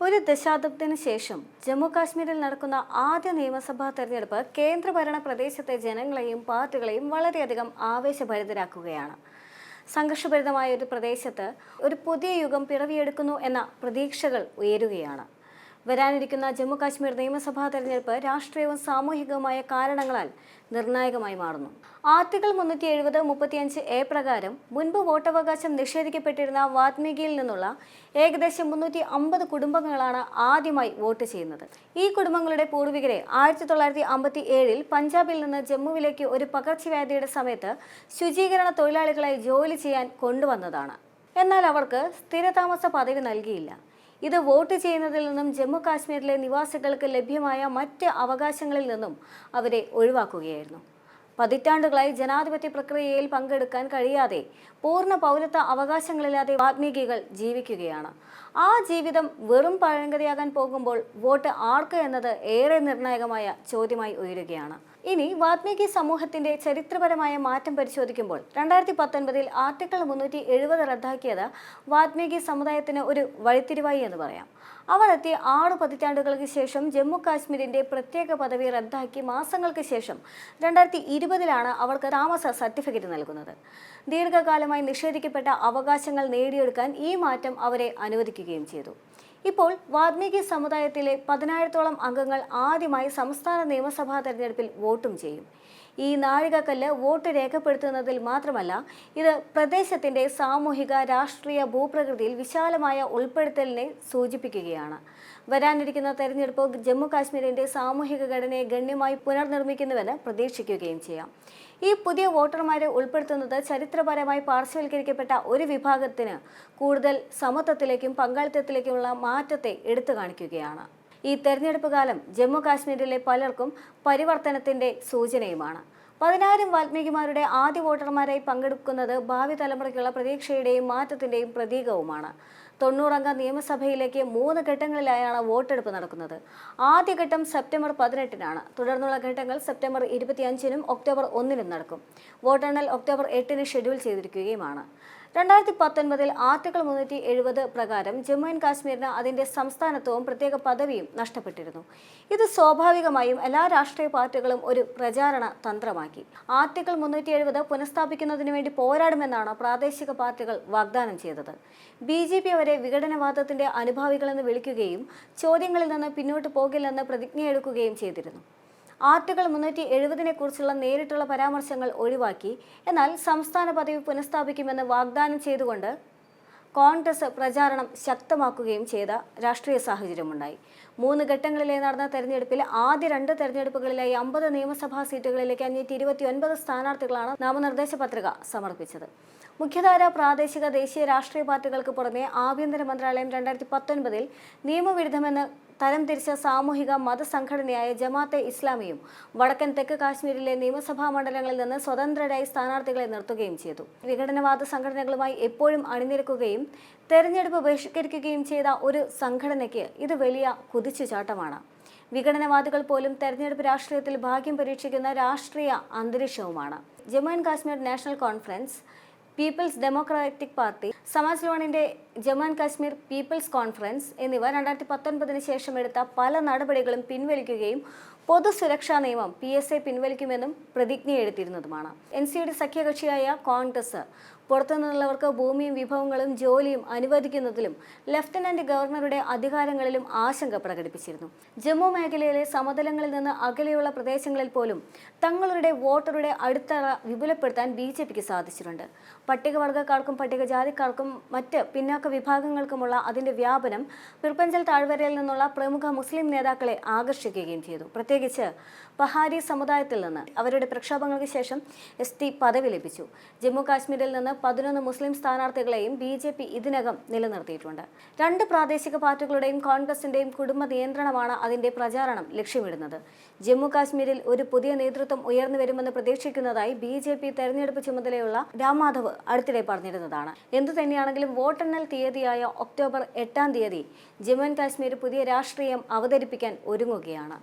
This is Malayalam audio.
ഒരു ദശാബ്ദത്തിന് ശേഷം ജമ്മു കാശ്മീരിൽ നടക്കുന്ന ആദ്യ നിയമസഭാ തെരഞ്ഞെടുപ്പ് കേന്ദ്രഭരണ പ്രദേശത്തെ ജനങ്ങളെയും പാർട്ടികളെയും വളരെയധികം ആവേശഭരിതരാക്കുകയാണ്. സംഘർഷഭരിതമായ ഒരു പ്രദേശത്ത് ഒരു പുതിയ യുഗം പിറവിയെടുക്കുന്നു എന്ന പ്രതീക്ഷകൾ ഉയരുകയാണ്. വരാനിരിക്കുന്ന ജമ്മു കാശ്മീർ നിയമസഭാ തെരഞ്ഞെടുപ്പ് രാഷ്ട്രീയവും സാമൂഹികവുമായ കാരണങ്ങളാൽ നിർണായകമായി മാറുന്നു. ആർട്ടിക്കിൾ 370-35A പ്രകാരം മുൻപ് വോട്ടവകാശം നിഷേധിക്കപ്പെട്ടിരുന്ന വാത്മീകിയിൽ നിന്നുള്ള ഏകദേശം 350 കുടുംബങ്ങളാണ് ആദ്യമായി വോട്ട് ചെയ്യുന്നത്. ഈ കുടുംബങ്ങളുടെ പൂർവികരെ 1957 പഞ്ചാബിൽ നിന്ന് ജമ്മുവിലേക്ക് ഒരു പകർച്ചവ്യാധിയുടെ സമയത്ത് ശുചീകരണ തൊഴിലാളികളായി ജോലി ചെയ്യാൻ കൊണ്ടുവന്നതാണ്. എന്നാൽ അവർക്ക് സ്ഥിരതാമസ പദവി നൽകിയില്ല. ഇത് വോട്ട് ചെയ്യുന്നതിൽ നിന്നും ജമ്മു കാശ്മീരിലെ നിവാസികൾക്ക് ലഭ്യമായ മറ്റ് അവകാശങ്ങളിൽ നിന്നും അവരെ ഒഴിവാക്കുകയായിരുന്നു. പതിറ്റാണ്ടുകളായി ജനാധിപത്യ പ്രക്രിയയിൽ പങ്കെടുക്കാൻ കഴിയാതെ പൂർണ്ണ പൗരത്വ അവകാശങ്ങളില്ലാതെ വാത്മീകികൾ ജീവിക്കുകയാണ്. ആ ജീവിതം വെറും പഴങ്കഥയാകാൻ പോകുമ്പോൾ വോട്ട് ആർക്ക് എന്നത് ഏറെ നിർണായകമായ ചോദ്യമായി ഉയരുകയാണ്. ഇനി വാത്മീകി സമൂഹത്തിന്റെ ചരിത്രപരമായ മാറ്റം പരിശോധിക്കുമ്പോൾ 2019 ആർട്ടിക്കിൾ 370 റദ്ദാക്കിയത് വാത്മീകി സമുദായത്തിന് ഒരു വഴിത്തിരിവായി എന്ന് പറയാം. അവർ എത്തിയ 6 പതിറ്റാണ്ടുകൾക്ക് ശേഷം ജമ്മു കാശ്മീരിന്റെ പ്രത്യേക പദവി റദ്ദാക്കി മാസങ്ങൾക്ക് ശേഷം 2020 അവർക്ക് താമസ സർട്ടിഫിക്കറ്റ് നൽകുന്നത്. ദീർഘകാലമായി നിഷേധിക്കപ്പെട്ട അവകാശങ്ങൾ നേടിയെടുക്കാൻ ഈ മാറ്റം അവരെ അനുവദിക്കുകയും ചെയ്തു. ഇപ്പോൾ വാത്മീകി സമുദായത്തിലെ 10,000-ഓളം അംഗങ്ങൾ ആദ്യമായി സംസ്ഥാന നിയമസഭാ തെരഞ്ഞെടുപ്പിൽ വോട്ടും ചെയ്യും. ഈ നാഴികക്കല്ല് വോട്ട് രേഖപ്പെടുത്തുന്നതിൽ മാത്രമല്ല, ഇത് പ്രദേശത്തിന്റെ സാമൂഹിക രാഷ്ട്രീയ ഭൂപ്രകൃതിയിൽ വിശാലമായ ഉൾപ്പെടുത്തലിനെ സൂചിപ്പിക്കുകയാണ്. വരാനിരിക്കുന്ന തെരഞ്ഞെടുപ്പ് ജമ്മു കാശ്മീരിന്റെ സാമൂഹിക ഘടനയെ ഗണ്യമായി പുനർനിർമ്മിക്കുന്നുവെന്ന് പ്രതീക്ഷിക്കുകയും ചെയ്യാം. ഈ പുതിയ വോട്ടർമാരെ ഉൾപ്പെടുത്തുന്നത് ചരിത്രപരമായി പാർശ്വവൽക്കരിക്കപ്പെട്ട ഒരു വിഭാഗത്തിന് കൂടുതൽ സമത്വത്തിലേക്കും പങ്കാളിത്തത്തിലേക്കുമുള്ള മാറ്റത്തെ എടുത്തു കാണിക്കുകയാണ്. ഈ തെരഞ്ഞെടുപ്പ് കാലം ജമ്മു കാശ്മീരിലെ പലർക്കും പരിവർത്തനത്തിന്റെ സൂചനയുമാണ്. 10,000 വാൽമീകിമാരുടെ ആദ്യ വോട്ടർമാരായി പങ്കെടുക്കുന്നത് ഭാവി തലമുറയ്ക്കുള്ള പ്രതീക്ഷയുടെയും മാറ്റത്തിന്റെയും പ്രതീകവുമാണ്. 90-അംഗ നിയമസഭയിലേക്ക് 3 ഘട്ടങ്ങളിലായാണ് വോട്ടെടുപ്പ് നടക്കുന്നത്. ആദ്യഘട്ടം സെപ്റ്റംബർ 18-നാണ്. തുടർന്നുള്ള ഘട്ടങ്ങൾ സെപ്റ്റംബർ 25-നും ഒക്ടോബർ 1-നും നടക്കും. വോട്ടെണ്ണൽ ഒക്ടോബർ 8-ന് ഷെഡ്യൂൾ ചെയ്തിരിക്കുകയുമാണ്. 2019 ആർട്ടിക്കിൾ 370 പ്രകാരം ജമ്മു ആൻഡ് കാശ്മീരിന് അതിന്റെ സംസ്ഥാനത്വവും പ്രത്യേക പദവിയും നഷ്ടപ്പെട്ടിരുന്നു. ഇത് സ്വാഭാവികമായും എല്ലാ രാഷ്ട്രീയ പാർട്ടികളും ഒരു പ്രചാരണ തന്ത്രമാക്കി. ആർട്ടിക്കിൾ 370 പുനഃസ്ഥാപിക്കുന്നതിനു വേണ്ടി പോരാടുമെന്നാണ് പ്രാദേശിക പാർട്ടികൾ വാഗ്ദാനം ചെയ്തത്. BJP അവരെ വിഘടനവാദത്തിന്റെ അനുഭാവികളെന്ന് വിളിക്കുകയും ചോദ്യങ്ങളിൽ നിന്ന് പിന്നോട്ട് പോകില്ലെന്ന് പ്രതിജ്ഞയെടുക്കുകയും ചെയ്തിരുന്നു. ആർട്ടിക്കിൾ 370 കുറിച്ചുള്ള നേരിട്ടുള്ള പരാമർശങ്ങൾ ഒഴിവാക്കി. എന്നാൽ സംസ്ഥാന പദവി പുനഃസ്ഥാപിക്കുമെന്ന് വാഗ്ദാനം ചെയ്തുകൊണ്ട് കോൺഗ്രസ് പ്രചാരണം ശക്തമാക്കുകയും ചെയ്ത രാഷ്ട്രീയ സാഹചര്യമുണ്ടായി. 3 ഘട്ടങ്ങളിലായി നടന്ന തെരഞ്ഞെടുപ്പിൽ ആദ്യ 2 തെരഞ്ഞെടുപ്പുകളിലായി 50 നിയമസഭാ സീറ്റുകളിലേക്ക് 529 സ്ഥാനാർത്ഥികളാണ് നാമനിർദ്ദേശ പത്രിക സമർപ്പിച്ചത്. മുഖ്യധാര പ്രാദേശിക ദേശീയ രാഷ്ട്രീയ പാർട്ടികൾക്ക് പുറമെ ആഭ്യന്തര മന്ത്രാലയം 2019 നിയമവിരുദ്ധമെന്ന് തരംതിരിച്ച സാമൂഹിക മതസംഘടനയായ ജമാഅത്തെ ഇസ്ലാമിയും വടക്കൻ തെക്ക് കാശ്മീരിലെ നിയമസഭാ മണ്ഡലങ്ങളിൽ നിന്ന് സ്വതന്ത്രരായി സ്ഥാനാർത്ഥികളെ നിർത്തുകയും ചെയ്തു. വിഘടനവാദ സംഘടനകളുമായി എപ്പോഴും അണിനിരക്കുകയും തെരഞ്ഞെടുപ്പ് ബഹിഷ്കരിക്കുകയും ചെയ്ത ഒരു സംഘടനയ്ക്ക് ഇത് വലിയ കുതിച്ചുചാട്ടമാണ്. വിഘടനവാദികൾ പോലും തെരഞ്ഞെടുപ്പ് രാഷ്ട്രീയത്തിൽ ഭാഗ്യം പരീക്ഷിക്കുന്ന രാഷ്ട്രീയ അന്തരീക്ഷവുമാണ്. Jammu and Kashmir national conference, people's democratic party, സമാജ് ലോണിന്റെ Jammu and Kashmir people's conference എന്നിവ 2019 ശേഷം എടുത്ത പല നടപടികളും പിൻവലിക്കുകയും പൊതുസുരക്ഷാ നിയമം PSA പിൻവലിക്കുമെന്നും പ്രതിജ്ഞയെടുത്തിരുന്നതുമാണ്. NCയുടെ സഖ്യകക്ഷിയായ കോൺഗ്രസ് പുറത്തുനിന്നുള്ളവർക്ക് ഭൂമിയും വിഭവങ്ങളും ജോലിയും അനുവദിക്കുന്നതിലും ലഫ്റ്റനന്റ് ഗവർണറുടെ അധികാരങ്ങളിലും ആശങ്ക പ്രകടിപ്പിച്ചിരുന്നു. ജമ്മു മേഖലയിലെ സമതലങ്ങളിൽ നിന്ന് അകലെയുള്ള പ്രദേശങ്ങളിൽ പോലും തങ്ങളുടെ വോട്ടറുടെ അടിത്തറ വിപുലപ്പെടുത്താൻ BJPക്ക് സാധിച്ചിട്ടുണ്ട്. പട്ടികവർഗക്കാർക്കും പട്ടികജാതിക്കാർക്കും മറ്റ് പിന്നാക്ക വിഭാഗങ്ങൾക്കുമുള്ള അതിന്റെ വ്യാപനം പിർപ്പഞ്ചൽ താഴ്വരയിൽ നിന്നുള്ള പ്രമുഖ മുസ്ലിം നേതാക്കളെ ആകർഷിക്കുകയും ചെയ്തു. പ്രത്യേകിച്ച് പഹാരി സമുദായത്തിൽ നിന്ന് അവരുടെ പ്രക്ഷോഭങ്ങൾക്ക് ശേഷം ST പദവി ലഭിച്ചു. ജമ്മു കാശ്മീരിൽ നിന്ന് 11 മുസ്ലിം സ്ഥാനാർത്ഥികളെയും BJP ഇതിനകം നിലനിർത്തിയിട്ടുണ്ട്. 2 പ്രാദേശിക പാർട്ടികളുടെയും കോൺഗ്രസിന്റെയും കുടുംബ നിയന്ത്രണമാണ് അതിന്റെ പ്രചാരണം ലക്ഷ്യമിടുന്നത്. ജമ്മു കാശ്മീരിൽ ഒരു പുതിയ നേതൃത്വം ഉയർന്നു വരുമെന്ന് പ്രതീക്ഷിക്കുന്നതായി BJP തെരഞ്ഞെടുപ്പ് ചുമതലയുള്ള രാം മാധവ് അടുത്തിടെ പറഞ്ഞിരുന്നതാണ്. എന്തു തന്നെയാണെങ്കിലും വോട്ടെണ്ണൽ തീയതിയായ ഒക്ടോബർ 8-ാം തീയതി ജമ്മു ആൻഡ് കാശ്മീർ പുതിയ രാഷ്ട്രീയം അവതരിപ്പിക്കാൻ ഒരുങ്ങുകയാണ്.